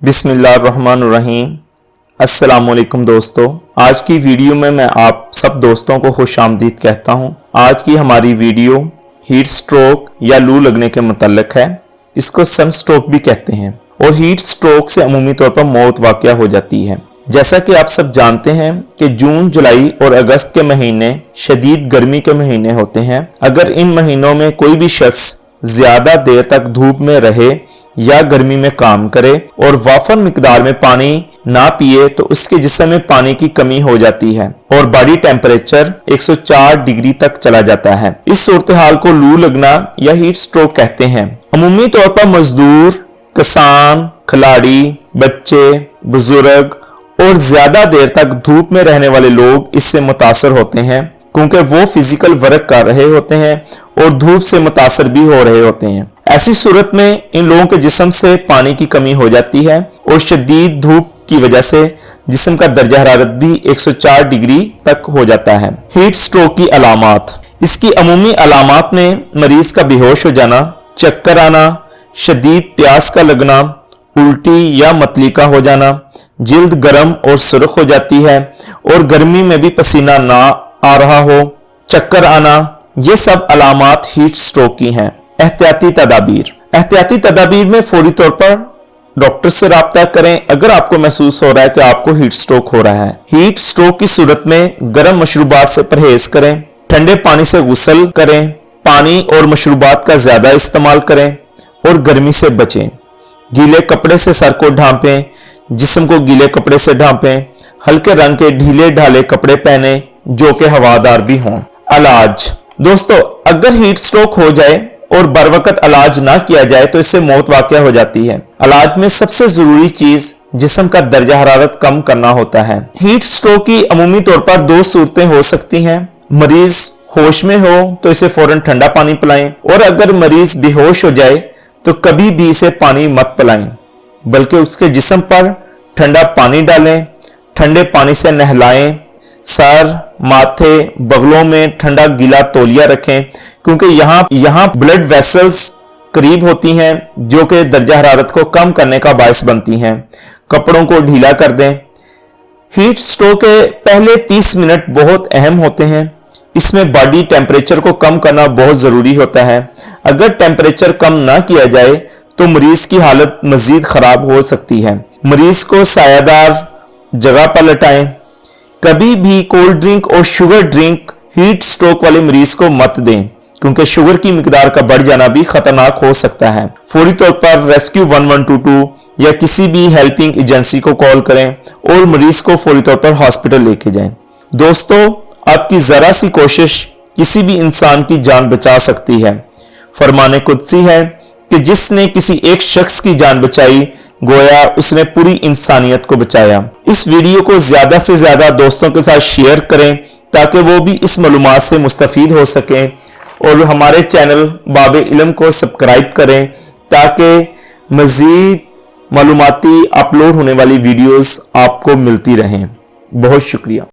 बिस्मिल्लाहिर्रहमानिर्रहीम। अस्सलाम वालेकुम दोस्तों, आज की वीडियो में मैं आप सब दोस्तों को खुशामदीद कहता हूं। आज की हमारी वीडियो हीट स्ट्रोक या लू लगने के मुतल्लिक है। इसको सन स्ट्रोक भी कहते हैं और हीट स्ट्रोक से अमूमी तौर पर मौत वाक़या हो जाती है। जैसा कि आप सब जानते हैं कि जून, जुलाई और अगस्त के महीने शदीद गर्मी के महीने होते हैं। अगर इन महीनों में कोई भी शख्स ज्यादा देर तक धूप में रहे या गर्मी में काम करे और वाफर मिकदार में पानी ना पिए तो उसके जिस्म में पानी की कमी हो जाती है और बॉडी टेम्परेचर 104 डिग्री तक चला जाता है। इस सूरत हाल को लू लगना या हीट स्ट्रोक कहते हैं। अमूमी तौर पर मजदूर, किसान, खिलाड़ी, बच्चे, बुजुर्ग और ज्यादा देर तक धूप में रहने वाले लोग इससे मुतासर होते हैं क्योंकि वो फिजिकल वर्क कर रहे होते हैं और धूप से मुतासर भी हो रहे होते हैं। ऐसी सूरत में इन लोगों के जिस्म से पानी की कमी हो जाती है और शदीद धूप की वजह से जिस्म का दर्जा हरारत भी 104 डिग्री तक हो जाता है। हीट स्ट्रोक की अलामात। इसकी अमूमी अलामात में मरीज का बेहोश हो जाना, चक्कर आना, शदीद प्यास का लगना, उल्टी या मतली का हो जाना, जिल्द गर्म और सुर्ख हो जाती है और गर्मी में भी पसीना ना आ रहा हो, चक्कर आना, ये सब अलामात हीट स्ट्रोक की हैं। एहतियाती तदाबीर। एहतियाती तदाबीर में फौरी तौर पर डॉक्टर से राब्ता करें अगर आपको महसूस हो रहा है कि आपको हीट स्ट्रोक हो रहा है। हीट स्ट्रोक की सूरत में गर्म मशरूबात से परहेज करें, ठंडे पानी से गुस्ल करें, पानी और मशरूबात का ज्यादा इस्तेमाल करें और गर्मी से बचें। गीले कपड़े से सर को ढांपें, जिस्म को गीले कपड़े से ढांपें, हल्के रंग के ढीले ढाले कपड़े पहने जो कि हवादार भी हों। इलाज। दोस्तों, अगर हीट स्ट्रोक हो जाए और बर वक्त इलाज ना किया जाए तो इससे मौत वाक़या हो जाती है। इलाज में सबसे जरूरी चीज जिस्म का दर्जा हरारत कम करना होता है। हीट स्ट्रोक की अमूमी तौर पर दो सूरतें हो सकती हैं। मरीज होश में हो तो इसे फौरन ठंडा पानी पिलाएं और अगर मरीज बेहोश हो जाए तो कभी भी इसे पानी मत पिलाएं, बल्कि उसके जिस्म पर ठंडा पानी डालें, ठंडे पानी से नहलाएं, सर, माथे, बगलों में ठंडा गीला तौलिया रखें क्योंकि यहाँ ब्लड वेसल्स करीब होती हैं जो कि दर्जा हरारत को कम करने का बायस बनती हैं। कपड़ों को ढीला कर दें। हीट स्ट्रोक के पहले 30 मिनट बहुत अहम होते हैं। इसमें बॉडी टेम्परेचर को कम करना बहुत जरूरी होता है। अगर टेम्परेचर कम ना किया जाए तो मरीज की हालत मजीद खराब हो सकती है। मरीज को सायादार जगह पर लटाएं। कभी भी कोल्ड ड्रिंक और शुगर ड्रिंक हीट स्ट्रोक वाले मरीज को मत दें क्योंकि शुगर की मिकदार का बढ़ जाना भी खतरनाक हो सकता है। फौरी तौर पर रेस्क्यू 1122 या किसी भी हेल्पिंग एजेंसी को कॉल करें और मरीज को फौरी तौर पर हॉस्पिटल लेके जाएं। दोस्तों, आपकी जरा सी कोशिश किसी भी इंसान की जान बचा सकती है। फरमाने कुदसी है कि जिसने किसी एक शख्स की जान बचाई गोया उसने पूरी इंसानियत को बचाया। इस वीडियो को ज्यादा से ज्यादा दोस्तों के साथ शेयर करें ताकि वो भी इस मालूमात से मुस्तफीद हो सकें और हमारे चैनल बाब इल्म को सब्सक्राइब करें ताकि मजीद मालूमाती अपलोड होने वाली वीडियोस आपको मिलती रहें। बहुत शुक्रिया।